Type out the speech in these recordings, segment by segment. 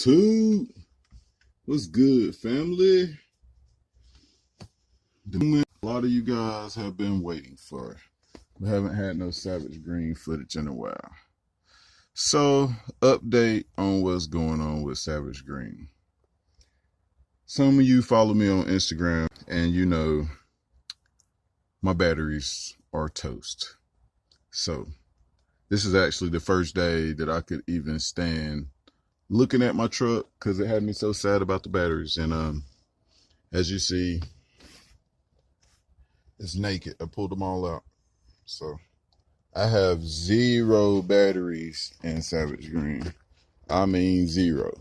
YouTube, what's good, family? The moment a lot of you guys have been waiting for. We haven't had no Savage Green footage in a while. So, update on what's going on with Savage Green. Some of you follow me on Instagram, and you know my batteries are toast. So, this is actually the first day that I could even stand looking at my truck because it had me so sad about the batteries. And as you see, it's naked. I pulled them all out. So I have 0 batteries in Savage Green. I mean 0.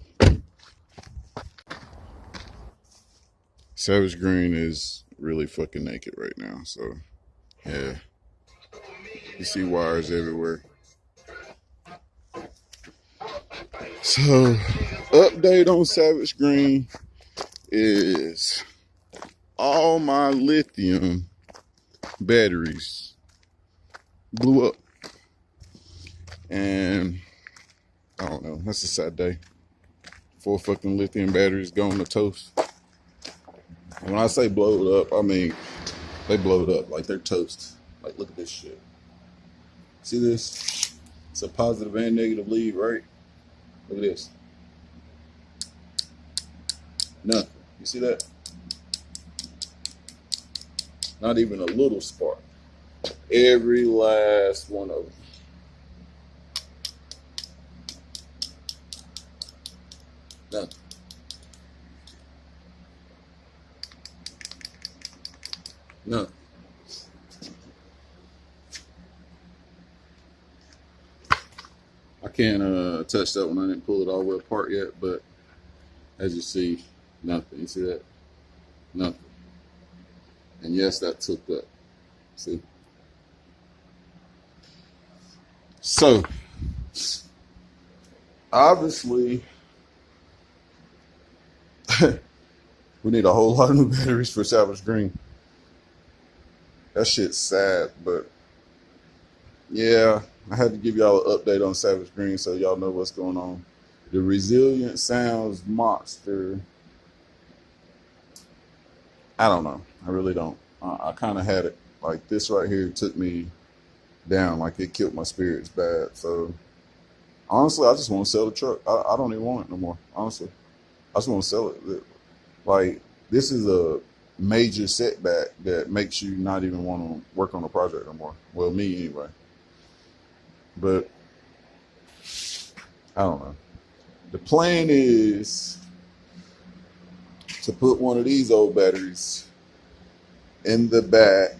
Savage Green is really fucking naked right now. So yeah, you see wires everywhere. So, update on Savage Green is all my lithium batteries blew up. And I don't know, that's a sad day. 4 fucking lithium batteries going to toast. And when I say blow it up, I mean they blow it up like they're toast. Like, look at this shit. See this? It's a positive and negative lead, right? Look at this. Nothing. You see that? Not even a little spark. Every last one of them. Nothing. Nothing. I can't touch that one. I didn't pull it all the way apart yet, but as you see, nothing. You see that? Nothing. And yes, that took up. See? So, obviously, we need a whole lot of new batteries for Savage Green. That shit's sad, but yeah, I had to give y'all an update on Savage Green so y'all know what's going on. The Resilient Sounds monster. I don't know. I really don't. I kind of had it. Like, this right here took me down. Like, it killed my spirits bad. So, honestly, I just want to sell the truck. I don't even want it no more, honestly. I just want to sell it. Like, this is a major setback that makes you not even want to work on the project no more. Well, me anyway. But I don't know. The plan is to put one of these old batteries in the back,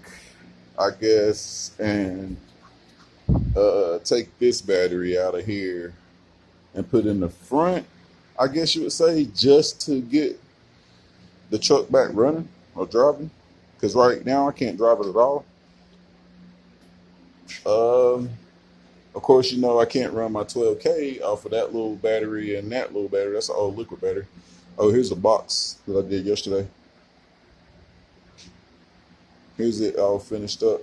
I guess, and take this battery out of here and put in the front, I guess you would say, just to get the truck back running or driving. Because right now I can't drive it at all. Of course, you know I can't run my 12K off of that little battery and that little battery. That's an old liquid battery. Oh, here's a box that I did yesterday. Here's it all finished up.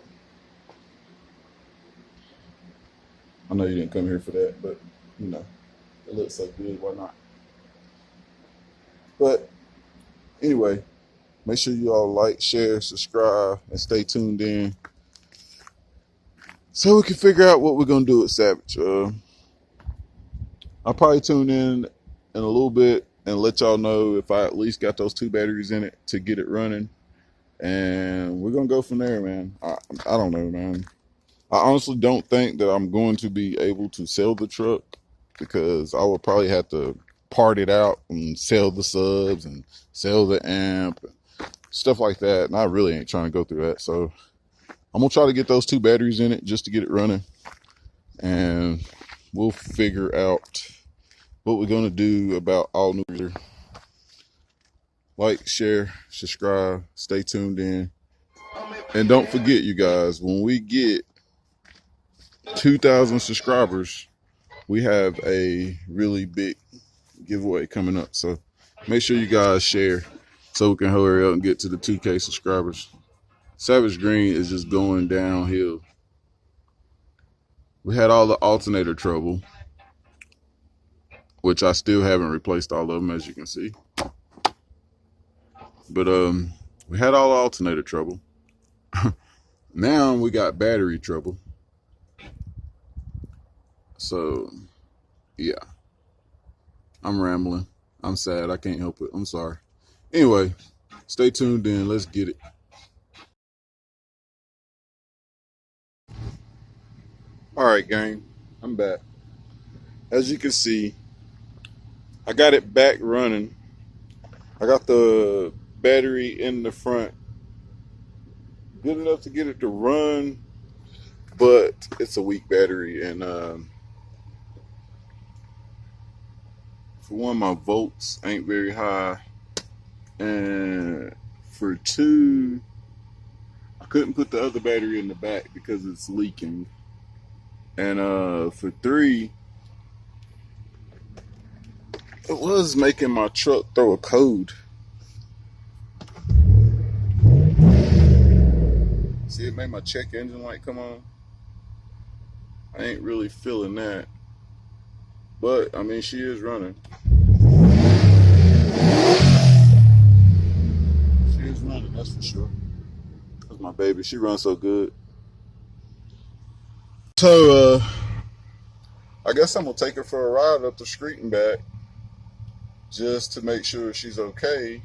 I know you didn't come here for that, but you know, it looks so good, why not? But anyway, make sure you all like, share, subscribe, and stay tuned in so we can figure out what we're gonna do with Savage. I'll probably tune in a little bit and let y'all know if I at least got those 2 batteries in it to get it running. And we're gonna go from there, man. I don't know, man. I honestly don't think that I'm going to be able to sell the truck, because I would probably have to part it out and sell the subs and sell the amp, stuff like that. And I really ain't trying to go through that. So I'm gonna try to get those 2 batteries in it just to get it running, and we'll figure out what we're gonna do about all new. Like, share, subscribe, stay tuned in. And don't forget, you guys, when we get 2,000 subscribers, we have a really big giveaway coming up. So make sure you guys share so we can hurry up and get to the 2K subscribers. Savage Green is just going downhill. We had all the alternator trouble, which I still haven't replaced all of them, as you can see. But we had all the alternator trouble. Now we got battery trouble. So yeah, I'm rambling. I'm sad. I can't help it. I'm sorry. Anyway, stay tuned in. Let's get it. All right, gang. I'm back. As you can see, I got it back running. I got the battery in the front good enough to get it to run, but it's a weak battery. And for one, my volts ain't very high. And for two, I couldn't put the other battery in the back because it's leaking. And for three, it was making my truck throw a code. See, it made my check engine light come on. I ain't really feeling that. But, I mean, she is running. She is running, that's for sure. That's my baby. She runs so good. So, I guess I'm going to take her for a ride up the street and back, just to make sure she's okay.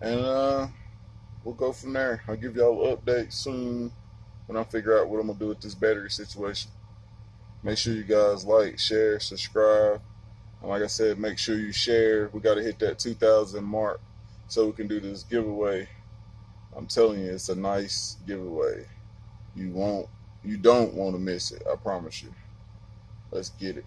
And we'll go from there. I'll give y'all an update soon when I figure out what I'm going to do with this battery situation. Make sure you guys like, share, subscribe. And like I said, make sure you share. We got to hit that 2,000 mark so we can do this giveaway. I'm telling you, it's a nice giveaway. You don't want to miss it. I promise you. Let's get it.